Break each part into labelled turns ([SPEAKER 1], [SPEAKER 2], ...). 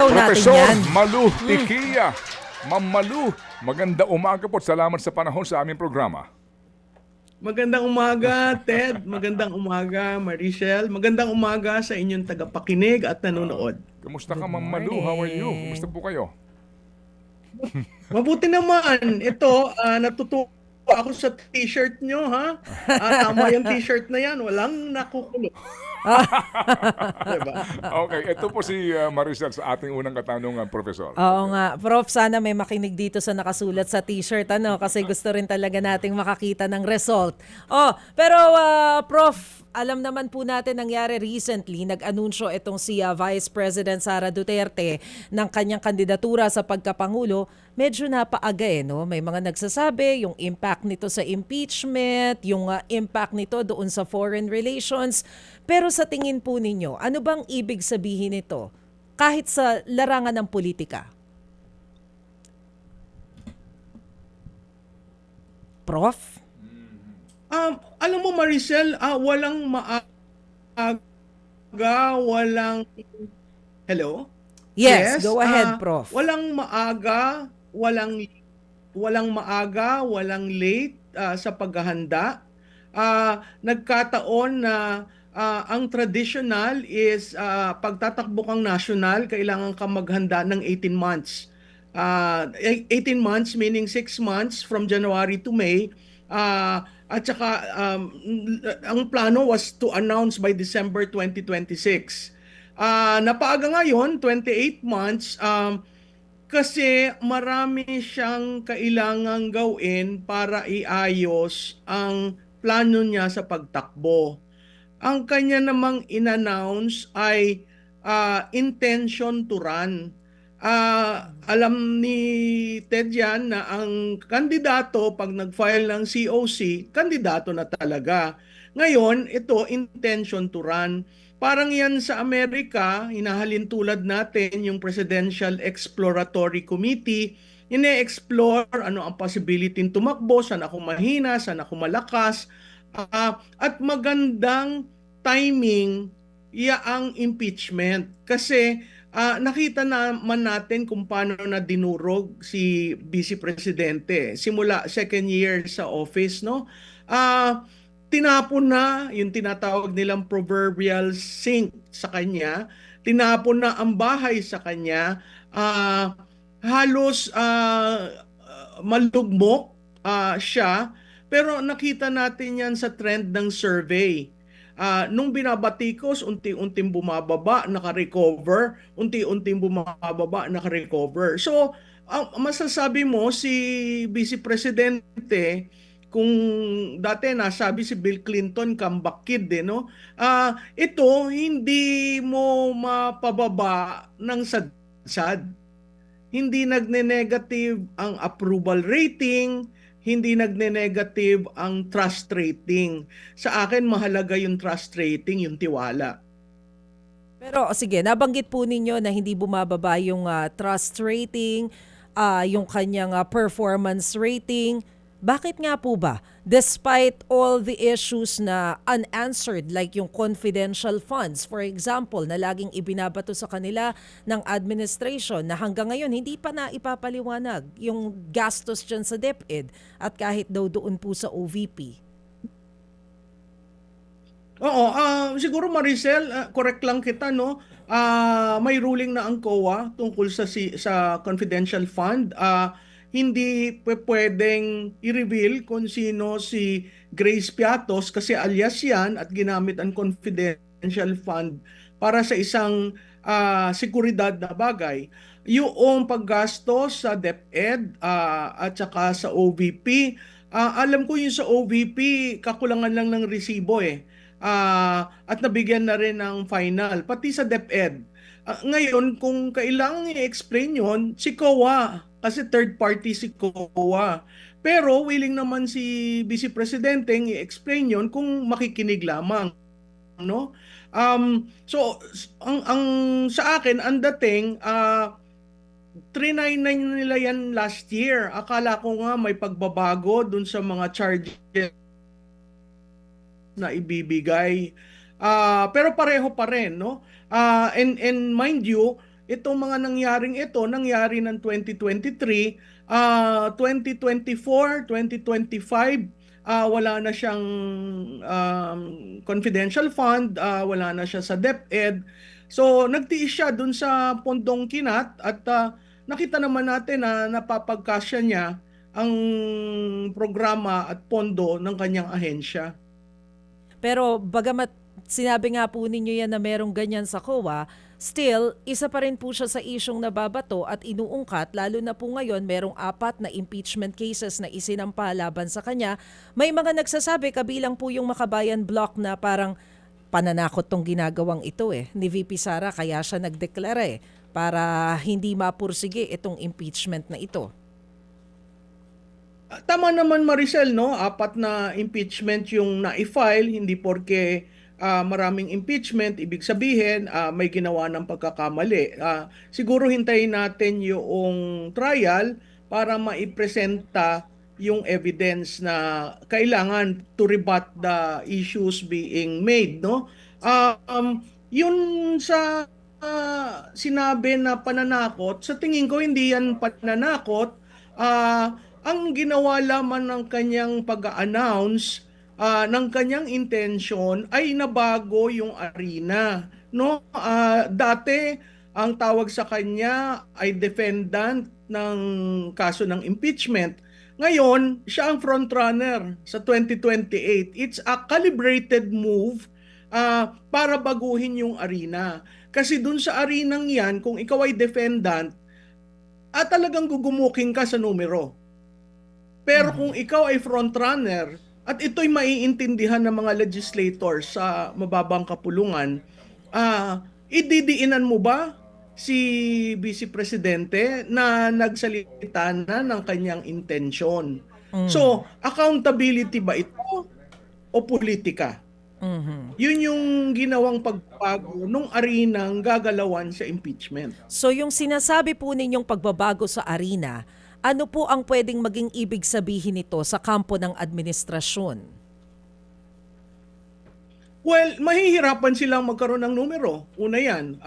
[SPEAKER 1] natin
[SPEAKER 2] Professor
[SPEAKER 1] yan.
[SPEAKER 2] Malu Tikia. Ma'am Malu, maganda umaga po. Salamat sa panahon sa aming programa.
[SPEAKER 3] Magandang umaga, Ted. Magandang umaga, Marichelle. Magandang umaga sa inyong tagapakinig at nanonood.
[SPEAKER 2] Kamusta ka,
[SPEAKER 1] Good
[SPEAKER 2] Ma'am Malu? How are you?
[SPEAKER 1] morning.
[SPEAKER 2] Kumusta po kayo?
[SPEAKER 3] Mabuti naman. Ito, natutuwa ako sa t-shirt nyo, ha? Tama yung t-shirt na yan. Walang nakukulong. Diba?
[SPEAKER 2] Okay, ito po si Maricel sa ating unang katanungan, Professor.
[SPEAKER 1] Oo nga. Prof, sana may makinig dito sa nakasulat sa t-shirt, ano? Kasi gusto rin talaga nating makakita ng result. Oh, pero Prof, alam naman po natin nangyari recently, nag-anunsyo itong si Vice President Sara Duterte ng kanyang kandidatura sa pagkapangulo. Medyo napaaga no? May mga nagsasabi yung impact nito sa impeachment, yung impact nito doon sa foreign relations. Pero sa tingin po ninyo, ano bang ibig sabihin nito kahit sa larangan ng politika? Prof?
[SPEAKER 3] Alam mo, Maricel, walang maaga, walang... Hello?
[SPEAKER 1] Yes, go ahead, Prof.
[SPEAKER 3] Walang maaga, walang late sa paghahanda. Nagkataon na ang traditional is pagtatakbo kang national, kailangan ka maghanda ng 18 months. 18 months meaning 6 months from January to May. At saka ang plano was to announce by December 2026. Napaaga ngayon, 28 months, kasi marami siyang kailangang gawin para iayos ang plano niya sa pagtakbo. Ang kanya namang in-announce ay intention to run. Alam ni Ted yan na ang kandidato pag nag-file ng COC, kandidato na talaga. Ngayon, ito intention to run. Parang yan sa Amerika, hinahalin tulad natin yung Presidential Exploratory Committee, ine-explore ano ang possibility ng tumakbo, saan ako mahina, saan ako malakas, at magandang timing ang impeachment. Kasi nakita naman natin kung paano na dinurog si Vice Presidente simula second year sa office, no? Tinapon na yung tinatawag nilang proverbial sink sa kanya, tinapon na ang bahay sa kanya, halos malugmok siya, pero nakita natin yan sa trend ng survey. Nung binabatikos, unti-unting bumababa, naka-recover, unti-unting bumababa, naka-recover. So, masasabi mo si Vice Presidente, kung dati nasabi si Bill Clinton, comeback kid, no? Ito, hindi mo mapababa ng sadsad. Hindi nagne-negative ang approval rating, hindi nagne-negative ang trust rating. Sa akin, mahalaga yung trust rating, yung tiwala.
[SPEAKER 1] Pero sige, nabanggit po ninyo na hindi bumababa yung trust rating, yung kanyang performance rating. Bakit nga po ba? Despite all the issues na unanswered like yung confidential funds, for example, na laging ibinabato sa kanila ng administration na hanggang ngayon hindi pa na ipapaliwanag yung gastos dyan sa DepEd at kahit daw doon po sa OVP.
[SPEAKER 3] Oo, siguro Maricel, correct lang kita, no? May ruling na ang COA tungkol sa confidential fund. Hindi pwedeng i-reveal kung sino si Grace Piatos kasi alias yan at ginamit ang confidential fund para sa isang seguridad na bagay. Yung paggastos sa DepEd at saka sa OVP, alam ko yung sa OVP, kakulangan lang ng resibo eh. At nabigyan na rin ng final, pati sa DepEd. Ngayon, kung kailangan i-explain yun, si COA, kasi third party si COA. Pero willing naman si Vice Presidente i-explain yun kung makikinig lamang, no? So ang sa akin ang dating 399 nila yan last year. Akala ko nga may pagbabago dun sa mga charges na ibibigay. Pero pareho pa rin, no? And mind you, itong mga nangyaring ito, nangyari ng 2023, 2024, 2025, wala na siyang confidential fund, wala na siya sa DepEd. So nagtiis siya dun sa Pondong Kinat at nakita naman natin na napapagkasya niya ang programa at pondo ng kanyang ahensya.
[SPEAKER 1] Pero bagamat sinabi nga po ninyo yan na merong ganyan sa COA, still, isa pa rin po siya sa isyong nababato at inuungkat, lalo na po ngayon merong 4 na impeachment cases na isinampa laban sa kanya. May mga nagsasabi, kabilang po yung Makabayan Block, na parang pananakot tong ginagawang ito ni VP Sara, kaya siya nagdeklara para hindi mapursige itong impeachment na ito.
[SPEAKER 3] Tama naman, Maricel, no? 4 na impeachment yung na-file, hindi porke maraming impeachment, ibig sabihin may ginawa ng pagkakamali. Siguro hintayin natin yung trial para maipresenta yung evidence na kailangan to rebut the issues being made, no? Yun sa sinabi na pananakot, sa tingin ko hindi yan pananakot. Ang ginawa lamang ng kanyang pag-announce ng kanyang intention ay nabago yung arena, no? Dati ang tawag sa kanya ay defendant ng kaso ng impeachment. Ngayon, siya ang frontrunner sa 2028. It's a calibrated move para baguhin yung arena. Kasi dun sa arenang yan, kung ikaw ay defendant, talagang gugumuking ka sa numero. Pero kung ikaw ay frontrunner at ito'y maiintindihan ng mga legislators sa mababang kapulungan, ididiinan mo ba si Vice Presidente na nagsalita na ng kanyang intensyon? So, accountability ba ito o politika? Yun yung ginawang pagbabago nung arenang gagalawan sa impeachment.
[SPEAKER 1] So yung sinasabi po ninyong pagbabago sa arena, ano po ang pwedeng maging ibig sabihin nito sa kampo ng administrasyon?
[SPEAKER 3] Well, mahihirapan silang magkaroon ng numero. Una yan.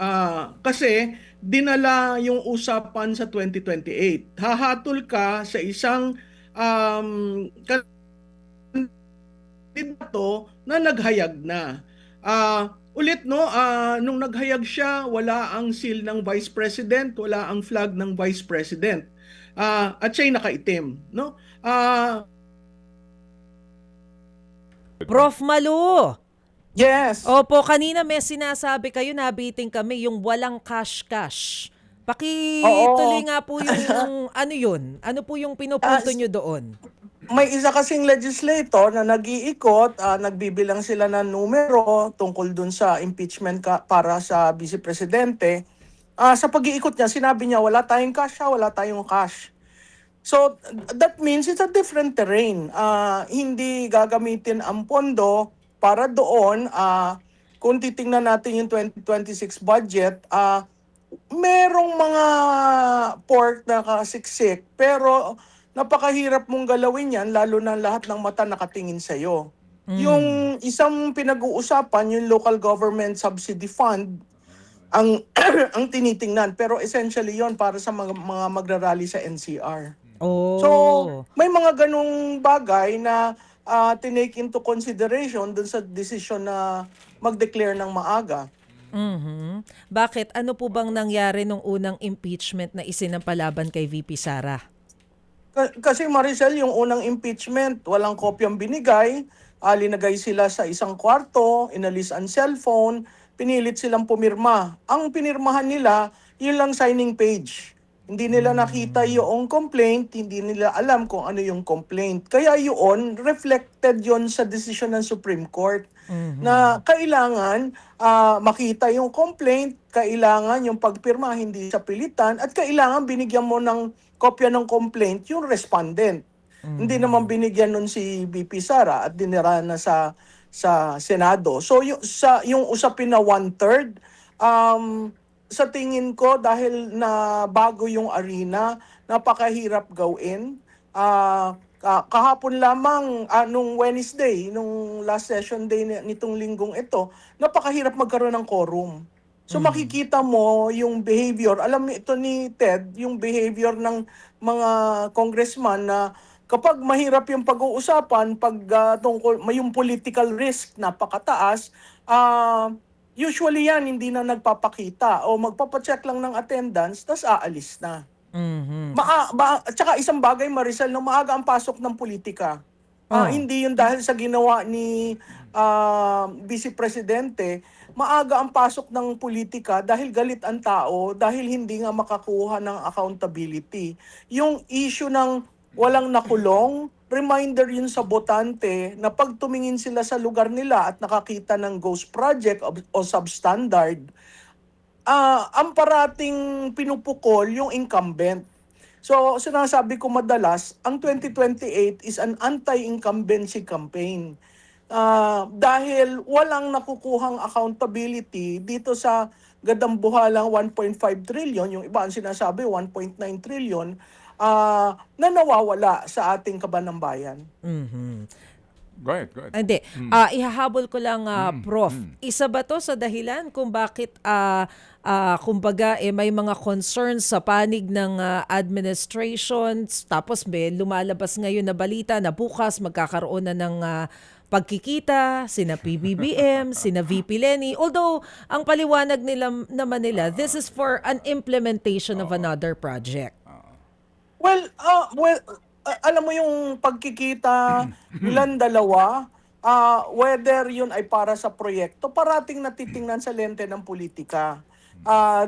[SPEAKER 3] Kasi dinala yung usapan sa 2028. Hahatol ka sa isang kandidato na naghayag na. Ulit, no, nung naghayag siya, wala ang seal ng Vice President, wala ang flag ng Vice President. At siya'y nakaitim, no?
[SPEAKER 1] Prof. Malu!
[SPEAKER 4] Yes.
[SPEAKER 1] Opo, kanina may sinasabi kayo, nabiting kami, yung walang cash-cash. Pakituloy nga po yung ano yun? Ano po yung pinupunto nyo doon?
[SPEAKER 4] May isa kasing legislator na nag-iikot, nagbibilang sila ng numero tungkol dun sa impeachment para sa Vice Presidente. Sa pag-iikot niya, sinabi niya wala tayong cash, wala tayong cash. So that means it's a different terrain. Hindi gagamitin ang pondo para doon. Kung titingnan natin yung 2026 budget, merong mga pork na kasiksik, pero napakahirap mong galawin yan, lalo na lahat ng mata nakatingin sa'yo. Yung isang pinag-uusapan, yung local government subsidy fund, ang ang tinitingnan. Pero essentially yon para sa mga magrarally sa NCR.
[SPEAKER 1] Oh.
[SPEAKER 4] So, may mga ganung bagay na tinake into consideration dun sa decision na mag-declare ng maaga.
[SPEAKER 1] Bakit? Ano po bang nangyari nung unang impeachment na isinampalaban kay VP Sara?
[SPEAKER 4] Kasi Maricel, yung unang impeachment, walang kopyang binigay, linagay sila sa isang kwarto, inalis ang cellphone, pinilit silang pumirma. Ang pinirmahan nila, yun lang signing page. Hindi nila nakita yung complaint, hindi nila alam kung ano yung complaint. Kaya yun, reflected yun sa decision ng Supreme Court na kailangan makita yung complaint, kailangan yung pagpirma hindi sa pilitan, at kailangan binigyan mo ng kopya ng complaint yung respondent. Hindi naman binigyan nun si VP Sara at dinira na sa Senado. So yung usapin na 1/3, sa tingin ko dahil na bago yung arena, napakahirap gawin. Kahapon lamang nung Wednesday, nung last session day nitong linggong ito, napakahirap magkaroon ng quorum. So makikita mo yung behavior, alam mo ito ni Ted, yung behavior ng mga congressman na kapag mahirap yung pag-uusapan, pag tungkol may yung political risk napakataas, usually yan hindi na nagpapakita o magpapacheck lang ng attendance tas aalis na.
[SPEAKER 1] Mhm.
[SPEAKER 4] At saka isang bagay, Maricel, no, maaga ang pasok ng politika.
[SPEAKER 1] Oh.
[SPEAKER 4] Hindi yun dahil sa ginawa ni Vice Presidente, maaga ang pasok ng politika dahil galit ang tao, dahil hindi nga makakuha ng accountability. Yung issue ng walang nakulong, reminder yun sa botante na pag tumingin sila sa lugar nila at nakakita ng ghost project o substandard, ang parating pinupukol yung incumbent. So, sinasabi ko madalas, ang 2028 is an anti-incumbency campaign. Dahil walang nakukuhang accountability dito sa gadambuhalang 1.5 trillion, yung iba ang sinasabi 1.9 trillion, na nawawala sa ating kaban ng bayan.
[SPEAKER 1] Mhm.
[SPEAKER 2] Go ahead, go ahead.
[SPEAKER 1] Hindi. Ihahabol ko lang, Prof. Isa ba to sa dahilan kung bakit, kumbaga, may mga concerns sa panig ng administration, tapos may lumalabas ngayon na balita na bukas magkakaroon na ng pagkikita, sina PBBM, sina VP Lenny. Although, ang paliwanag nila, this is for an implementation of another project.
[SPEAKER 4] Well, alam mo yung pagkikita nilang dalawa, whether yun ay para sa proyekto, parating natitingnan sa lente ng politika.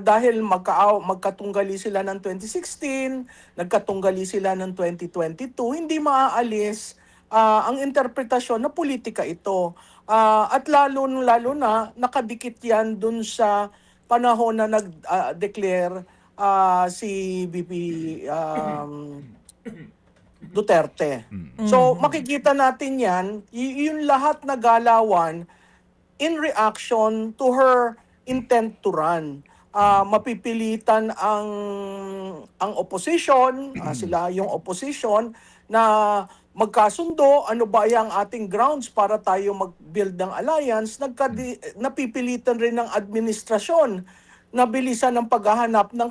[SPEAKER 4] Dahil magkatunggali sila ng 2016, nagkatunggali sila ng 2022, hindi maaalis ang interpretasyon na politika ito. At lalo na nakadikit yan dun sa panahon na nag-declare si VP Duterte. So makikita natin yan, yung lahat na galawan in reaction to her intent to run. Mapipilitan ang opposition, sila yung opposition, na magkasundo, ano ba yung ating grounds para tayo mag-build ng alliance. Napipilitan rin ng administrasyon na bilisan ng paghahanap ng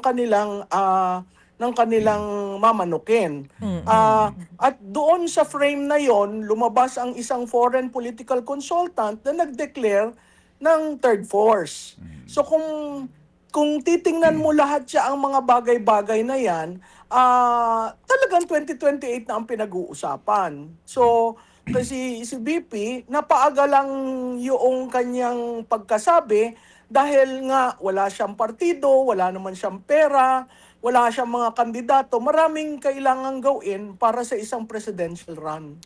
[SPEAKER 4] kanilang mamanukin. At doon sa frame na yon, lumabas ang isang foreign political consultant na nag-declare ng third force. So kung titingnan mo lahat siya ang mga bagay-bagay na yan, talagang 2028 na ang pinag-uusapan. So kasi si BP, napaaga lang yung kanyang pagkasabi dahil nga wala siyang partido, wala naman siyang pera, wala siyang mga kandidato, maraming kailangang gawin para sa isang presidential run.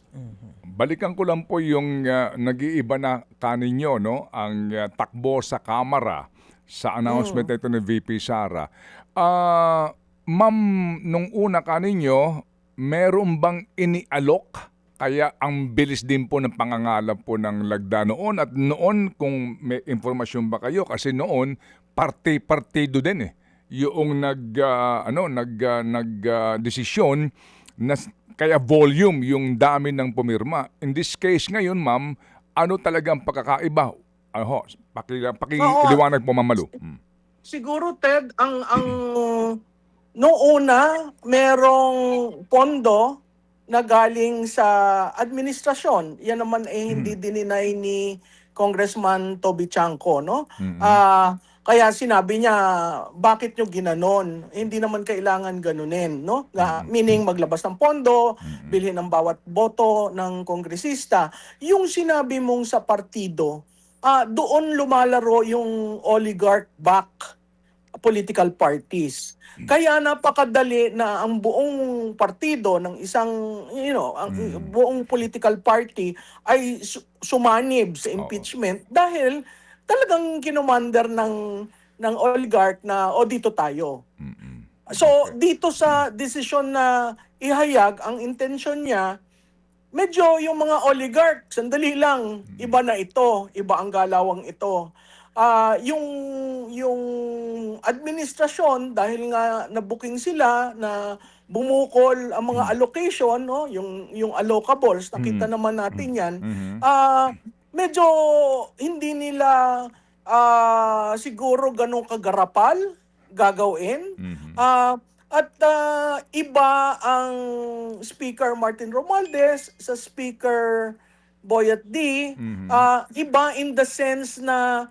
[SPEAKER 2] Balikan ko lang po yung nag-iiba na kaninyo, no? Ang takbo sa Kamara sa announcement ito ni VP Sara. Ma'am, nung una kaninyo, meron bang inialok? Kaya ang bilis din po ng pangangalap po ng Lagda noon. At noon, kung may informasyon ba kayo, kasi noon, partido din yung desisyon na kaya volume yung dami ng pumirma. In this case ngayon, ma'am, ano talagang pagkakaiba? Pakiliwanag po, Ma'am Malu.
[SPEAKER 4] Siguro, Ted, ang noong una, merong pondo na galing sa administrasyon. Yan naman hindi dininay ni Congressman Toby Chanco, no? Kaya sinabi niya, bakit nyo ginanon? Hindi naman kailangan ganunin, no? Meaning maglabas ng pondo, bilhin ng bawat boto ng kongresista. Yung sinabi mong sa partido, doon lumalaro yung oligarch-backed political parties. Kaya napakadali na ang buong partido ng isang, ang buong political party ay sumanib sa impeachment dahil talagang kinumander ng oligarch na dito tayo. So dito sa desisyon na ihayag, ang intention niya, medyo yung mga oligarch, sandali lang, iba na ito, iba ang galawang ito. Yung administrasyon, dahil nga na-booking sila, na bumukol ang mga allocation, no? yung allocables, nakita naman natin yan, medyo hindi nila siguro ganun kagarapal gagawin.
[SPEAKER 2] Mhm.
[SPEAKER 4] Iba ang Speaker Martin Romualdez sa Speaker Boyet D.
[SPEAKER 2] Mhm.
[SPEAKER 4] Iba in the sense na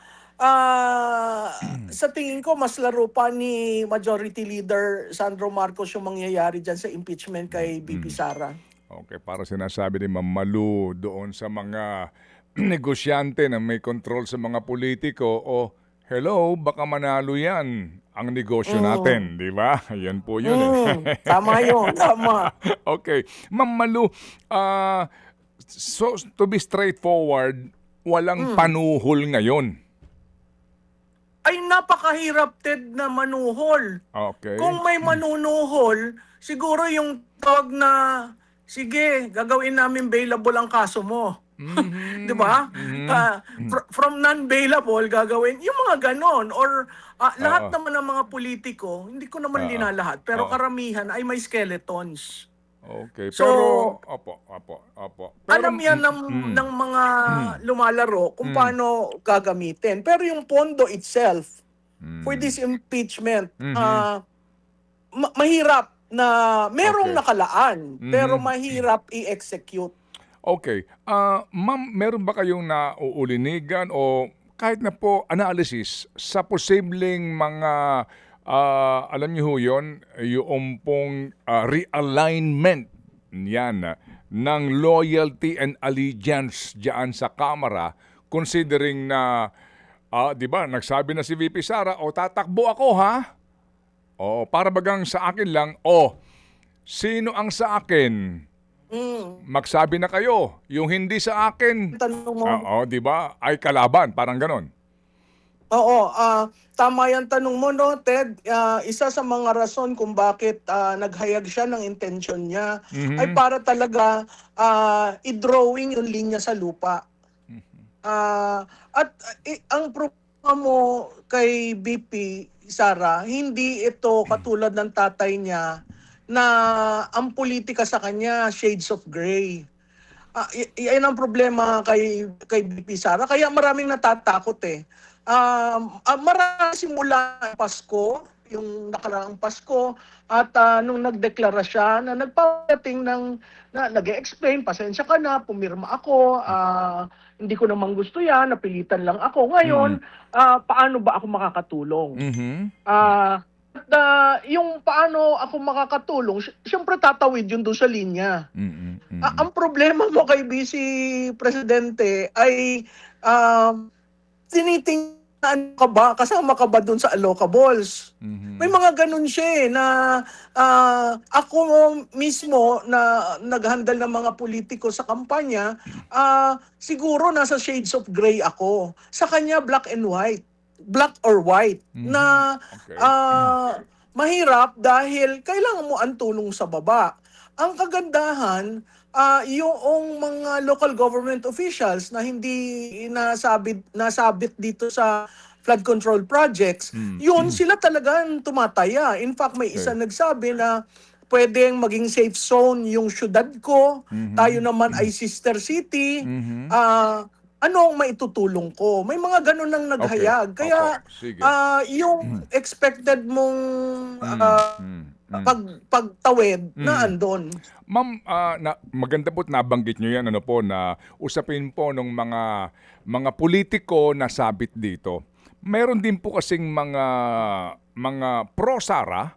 [SPEAKER 4] sa tingin ko mas laro pa ni Majority Leader Sandro Marcos yung mangyayari dyan sa impeachment kay BP Sara.
[SPEAKER 2] Okay, para sinasabi ni Ma'am Malu doon sa mga negosyante na may control sa mga politiko, o hello, baka manalo yan ang negosyo natin, di ba? Yan po yun eh.
[SPEAKER 4] Tama yun, tama.
[SPEAKER 2] Okay. Ma'am Malu, so to be straightforward, walang panuhol ngayon.
[SPEAKER 4] Ay napakahirap, Ted, na manuhol.
[SPEAKER 2] Okay.
[SPEAKER 4] Kung may manunuhol, siguro yung tawag na, sige, gagawin namin bailable ang kaso mo.
[SPEAKER 2] Mhm.
[SPEAKER 4] 'Di ba?
[SPEAKER 2] Mhm.
[SPEAKER 4] From non-bailable gagawin yung mga ganon, or lahat
[SPEAKER 2] Oo.
[SPEAKER 4] naman ng mga politiko, hindi ko naman
[SPEAKER 2] Oo.
[SPEAKER 4] linalahat, pero
[SPEAKER 2] Oo.
[SPEAKER 4] karamihan ay may skeletons.
[SPEAKER 2] Okay.
[SPEAKER 4] So,
[SPEAKER 2] Pero, opo. Pero,
[SPEAKER 4] alam yan ng mga lumalaro kung paano gagamitin. Pero yung pondo itself for this impeachment, mahirap na merong
[SPEAKER 2] Okay.
[SPEAKER 4] nakalaan, pero mahirap i-execute.
[SPEAKER 2] Okay. Ma'am, meron ba kayong nauulinigan o kahit na po analysis sa posibleng mga, alam niyo ho yun, yung pong realignment yan ng loyalty and allegiance diyan sa Kamara, considering na, di ba, nagsabi na si VP Sara, o tatakbo ako ha? O para bagang sa akin lang, sino ang sa akin? Magsabi na kayo. Yung hindi sa akin,
[SPEAKER 4] Tanong mo,
[SPEAKER 2] di ba, ay kalaban, parang ganon.
[SPEAKER 4] oo, tama yung tanong mo, no, Ted. Isa sa mga rason kung bakit naghayag siya ng intention niya ay para talaga i-drawing yung linya sa lupa. Ang problema mo kay BP Sara, hindi ito katulad ng tatay niya na ang politika sa kanya shades of gray. Yan ang problema kay BP Sara. Kaya maraming natatakot eh. Marami simula Pasko, yung nakaraang Pasko, at nung nagdeklara siya na nagpapating na nag-explain, pasensya ka na, pumirma ako, hindi ko naman gusto yan, napilitan lang ako. Ngayon, paano ba ako makakatulong? Yung paano ako makakatulong, siyempre tatawid yun doon sa linya. Ang problema mo kay Vice Presidente ay tinitingnan ka ba, kasama ka ba doon sa allocables? May mga ganun siya na ako mismo na naghandle ng mga politiko sa kampanya, siguro nasa shades of gray ako. Sa kanya black and white. Black or white na
[SPEAKER 2] Okay.
[SPEAKER 4] mahirap dahil kailangan mo ang tulong sa baba. Ang kagandahan, yung mga local government officials na hindi nasabit dito sa flood control projects, yun sila talagang tumataya. In fact, may isa nagsabi na pwedeng maging safe zone yung syudad ko, tayo naman ay sister city, ano ang maitutulong ko? May mga ganun nang naghayag.
[SPEAKER 2] Okay.
[SPEAKER 4] Kaya
[SPEAKER 2] Opo. Sige.
[SPEAKER 4] yung expected mong pagtawid na andon.
[SPEAKER 2] Ma'am, maganda po't nabanggit nyo yan, ano po, na usapin po ng mga politiko na sabit dito. Meron din po kasing mga pro-Sara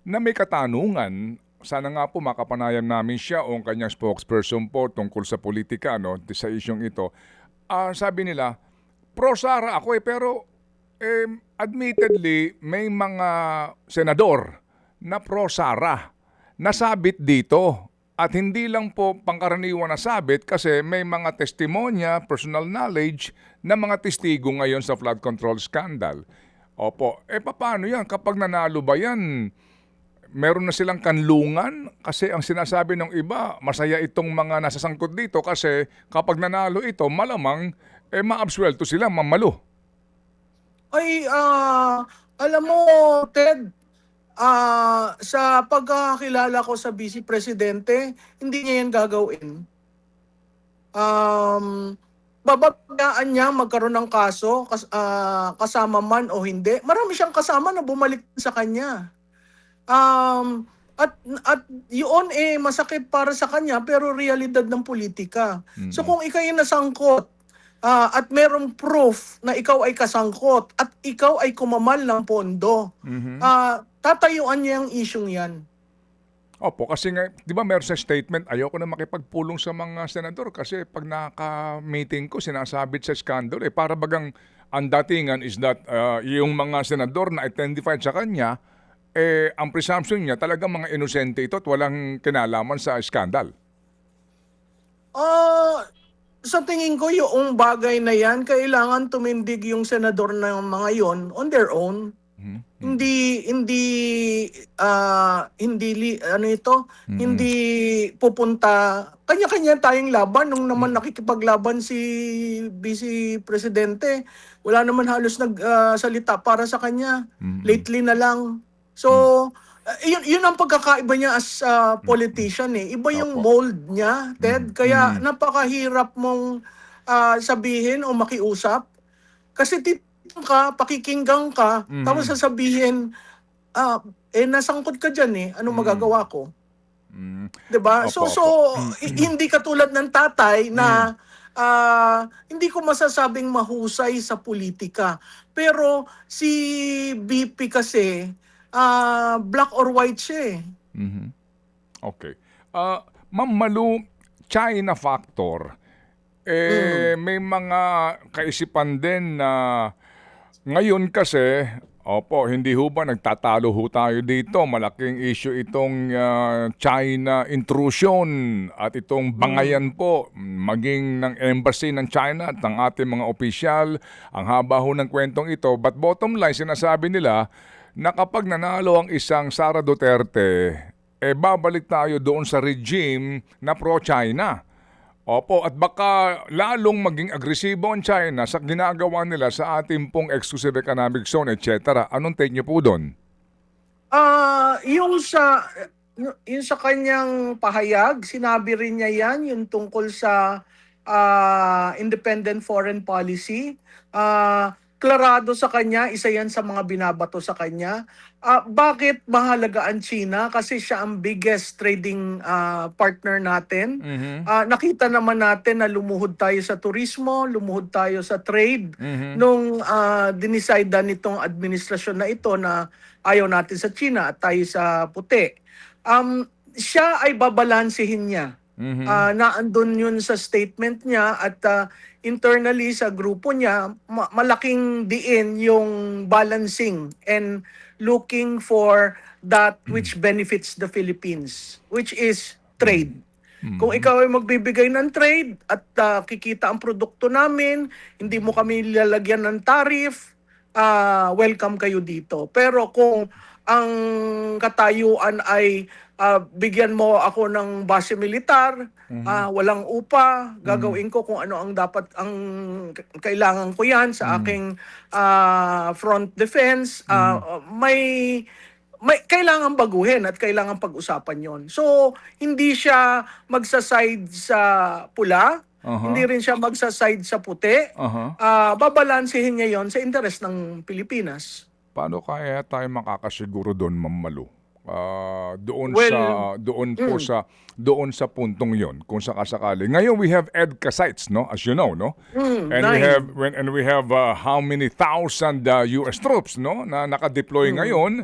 [SPEAKER 2] na may katanungan. Sana nga po makapanayan namin siya o ang kanyang spokesperson po tungkol sa politika, no, sa isyong ito. Sabi nila, pro-Sara ako pero admittedly may mga senador na pro-Sara nasabit dito. At hindi lang po pangkaraniwan nasabit kasi may mga testimonya, personal knowledge na mga testigo ngayon sa flood control scandal. Opo, paano yan? Kapag nanalo ba yan, meron na silang kanlungan? Kasi ang sinasabi ng iba, masaya itong mga nasasangkot dito kasi kapag nanalo ito, malamang maabsuelto sila, mamalo.
[SPEAKER 4] Ay, alam mo, Ted, sa pagkakakilala ko sa Vice Presidente, hindi niya yan gagawin. bababayaan niya magkaroon ng kaso kasama man o hindi. Marami siyang kasama na bumalik sa kanya. At yun masakit para sa kanya pero realidad ng politika. So kung ikaw ay nasangkot at merong proof na ikaw ay kasangkot at ikaw ay kumamal ng pondo, tatayuan niya ang isyong yan.
[SPEAKER 2] Opo, kasi nga, di ba meron sa statement, ayoko na makipagpulong sa mga senador kasi pag naka-meeting ko, sinasabit sa skandal, para bagang ang datingan is that yung mga senador na identified sa kanya, ang presumption niya talagang mga inosente ito at walang kinalaman sa skandal.
[SPEAKER 4] Sa tingin ko, yung bagay na yan, kailangan tumindig yung senador ng mga yon on their own. Hindi pupunta kanya-kanya tayong laban nung naman nakikipaglaban si Vice Presidente. Wala naman halos nagsalita para sa kanya. Lately na lang. So, yun ang pagkakaiba niya as politician eh. Iba yung mold niya, Ted. Kaya napakahirap mong sabihin o makiusap. Kasi pakikinggang ka, tapos sasabihin, nasangkot ka dyan eh. Anong magagawa ko? Diba?
[SPEAKER 2] Opo,
[SPEAKER 4] Hindi katulad ng tatay na hindi ko masasabing mahusay sa politika. Pero si BP kasi, black or white siya eh.
[SPEAKER 2] Okay. Ma'am Malu, China factor, may mga kaisipan din na ngayon kasi, hindi ho ba nagtatalo ho tayo dito? Malaking issue itong China intrusion at itong bangayan po, maging ng embassy ng China at ng ating mga opisyal. Ang haba ho ng kwentong ito. But bottom line, sinasabi nila na kapag nanalo ang isang Sara Duterte, babalik tayo doon sa regime na pro-China. Opo, at baka lalong maging agresibo ang China sa ginagawa nila sa ating pong exclusive economic zone, etc. Anong take niyo po doon?
[SPEAKER 4] Yung sa kanyang pahayag, sinabi rin niya yan, yung tungkol sa independent foreign policy. Klarado sa kanya, isa yan sa mga binabato sa kanya. Bakit mahalaga ang China? Kasi siya ang biggest trading partner natin. Nakita naman natin na lumuhod tayo sa turismo, lumuhod tayo sa trade nung dinisayda nitong administrasyon na ito na ayaw natin sa China at tayo sa puti. Siya ay babalansehin niya. Naandun yun sa statement niya at internally sa grupo niya, malaking diin yung balancing and looking for that which benefits the Philippines, which is trade. Kung ikaw ay magbibigay ng trade at kikita ang produkto namin, hindi mo kami lalagyan ng tariff, welcome kayo dito. Pero kung ang katayuan ay bigyan mo ako ng base militar, walang upa, gagawin ko kung ano ang dapat ang kailangan ko yan sa aking front defense, may kailangan baguhin at kailangan pag-usapan yon. So, hindi siya magsaside sa pula, hindi rin siya magsaside sa puti, babalansehin niya yon sa interes ng Pilipinas.
[SPEAKER 2] Paano kaya tayo makakasiguro doon, Ma'am Malu? Doon sa puntong 'yon kung sakasakali. Ngayon we have EDCA sites, no, as you know, no, and we have how many thousand US troops, no, na nakadeploy ngayon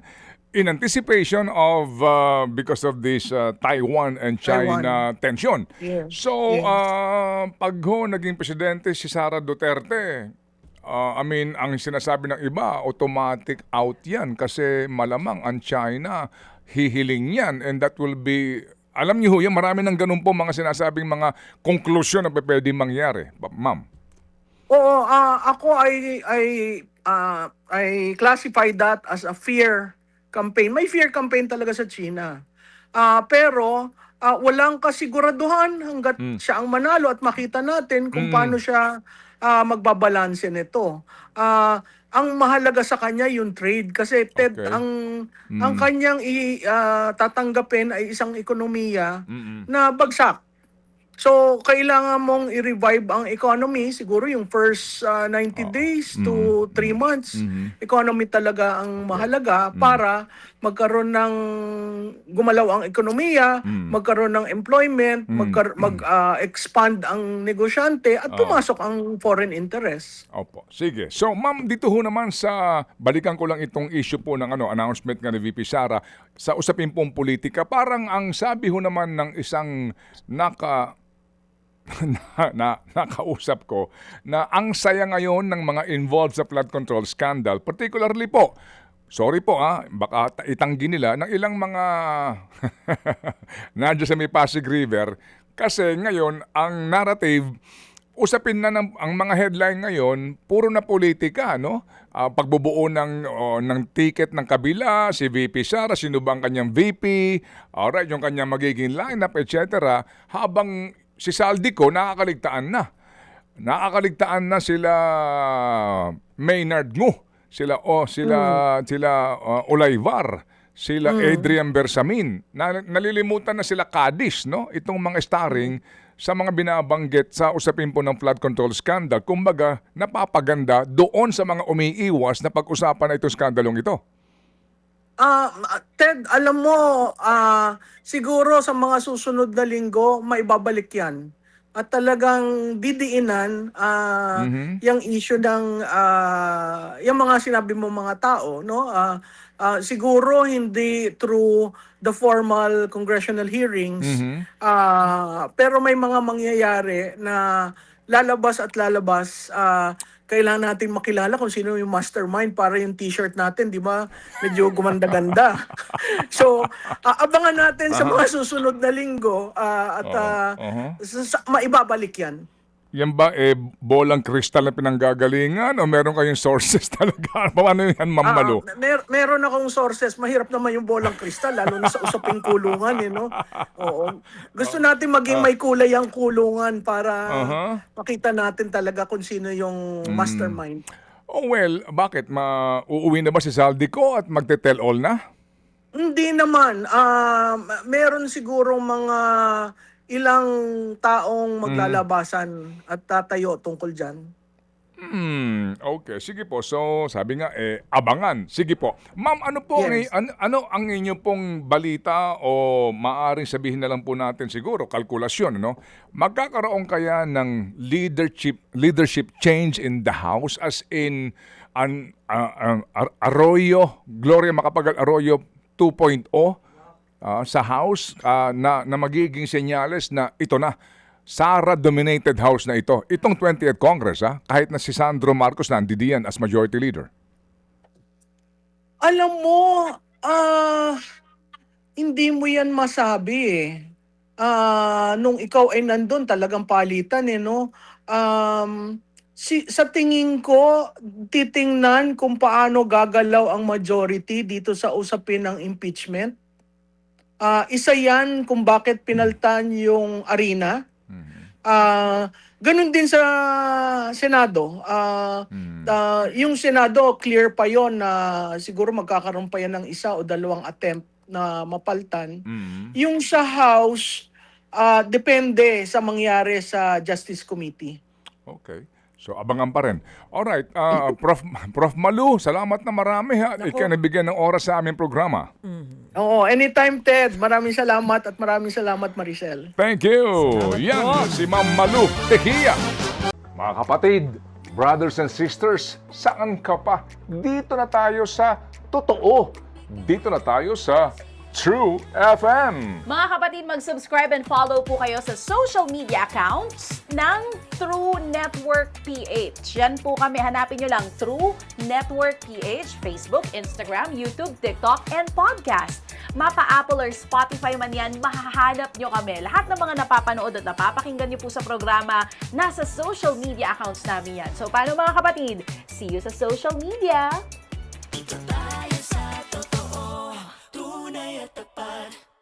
[SPEAKER 2] in anticipation of because of this Taiwan and China tension. So pag naging presidente si Sara Duterte, ang sinasabi ng iba, automatic out yan kasi malamang ang China hihiling yan and that will be, alam niyo ho yan, marami ng ganun po mga sinasabing mga conclusion na pwede mangyari, ma'am.
[SPEAKER 4] Oo, ako I classify that as a fear campaign. May fear campaign talaga sa China. Pero walang kasiguraduhan hanggat siya ang manalo at makita natin kung paano siya magbabalanse nito. Ang mahalaga sa kanya yung trade kasi Ted, ang kanyang tatanggapin ay isang ekonomiya na bagsak. So, kailangan mong i-revive ang economy. Siguro yung first 90 days to 3 months. Economy talaga ang mahalaga para magkaroon ng gumalaw ang ekonomiya, magkaroon ng employment, mag-expand ang negosyante at pumasok ang foreign interest.
[SPEAKER 2] Opo. Sige. So, ma'am, dito ho naman sa, balikan ko lang itong issue po ng announcement nga ni VP Sara sa usapin pong politika. Parang ang sabi ho naman ng isang nakausap ko na ang saya ngayon ng mga involved sa flood control scandal, particularly po, sorry po baka itanggi nila ng ilang mga nandiyan sa may Pasig River kasi ngayon ang narrative usapin na ang mga headline ngayon, puro na politika, no? Pagbubuo ng ticket ng kabila, si VP Sara, sino ba ang kanyang VP, alright, yung kanyang magiging lineup, etc. Habang si Saldico, nakakaligtaan na. Nakakaligtaan na sila Maynard Ngu, sila Olayvar, sila Adrian Bersamin. Nalilimutan na sila Cadiz, no? Itong mga starring sa mga binabanggit sa usapin po ng flood control scandal. Kumbaga, napapaganda doon sa mga umiiwas na pag-usapan na itong skandalong ito.
[SPEAKER 4] Ted, alam mo, siguro sa mga susunod na linggo, maibabalik yan. At talagang didiinan yung issue ng yung mga sinabi mo mga tao, no? Siguro hindi through the formal congressional hearings, pero may mga mangyayari na lalabas at lalabas. Kailangan natin makilala kung sino yung mastermind para yung t-shirt natin, di ba? Medyo gumanda-ganda. So, abangan natin sa mga susunod na linggo maibabalik yan.
[SPEAKER 2] Yan ba, bolang kristal na pinanggagalingan o meron kayong sources talaga? Paano yan, Ma'am Malu?
[SPEAKER 4] Meron akong sources. Mahirap naman yung bolang kristal, lalo na sa usaping kulungan, no? Oo. Gusto natin maging may kulay ang kulungan para makita natin talaga kung sino yung mastermind.
[SPEAKER 2] Oh well, bakit? Uuwi na ba si Saldico at magte-tell all na?
[SPEAKER 4] Hindi naman. Meron sigurong mga ilang taong maglalabasan at tatayo tungkol dyan.
[SPEAKER 2] Okay, sige po. So, sabi nga, abangan. Sige po. Ma'am, ano po
[SPEAKER 4] Yes.
[SPEAKER 2] ano ang inyo pong balita o maaring sabihin na lang po natin siguro, kalkulasyon, no? Magkakaroon kaya ng leadership change in the House as in Arroyo, Gloria Macapagal Arroyo 2.0 sa House na magiging senyales na ito na, Sara-dominated House na ito. Itong 20th Congress, kahit na si Sandro Marcos nandidiyan as Majority Leader.
[SPEAKER 4] Alam mo, hindi mo yan masabi eh. Nung ikaw ay nandun, talagang palitan no? Sa tingin ko, titingnan kung paano gagalaw ang majority dito sa usapin ng impeachment. Isa yan kung bakit pinaltan yung arena. Ganun din sa Senado. Yung Senado, clear pa yon na siguro magkakaroon pa yan ng isa o dalawang attempt na mapaltan. Yung sa House, depende sa mangyari sa Justice Committee.
[SPEAKER 2] Okay. So, abangan pa rin. Alright, Prof. Malu, salamat na marami ikaw nabigyan ng oras sa aming programa.
[SPEAKER 4] Oo, anytime, Ted. Maraming salamat at maraming salamat, Maricel.
[SPEAKER 2] Thank you. Yan, si Ma'am Malu Tequia. Mga kapatid, brothers and sisters, saan ka pa? Dito na tayo sa totoo. Dito na tayo sa True FM.
[SPEAKER 5] Mga kapatid, mag-subscribe and follow po kayo sa social media accounts ng True Network PH. Yan po kami, hanapin nyo lang True Network PH, Facebook, Instagram, YouTube, TikTok, and podcast. Mapa Apple or Spotify man yan, mahahanap nyo kami. Lahat ng mga napapanood at napapakinggan nyo po sa programa, nasa social media accounts namin yan. So, paano mga kapatid? See you sa social media!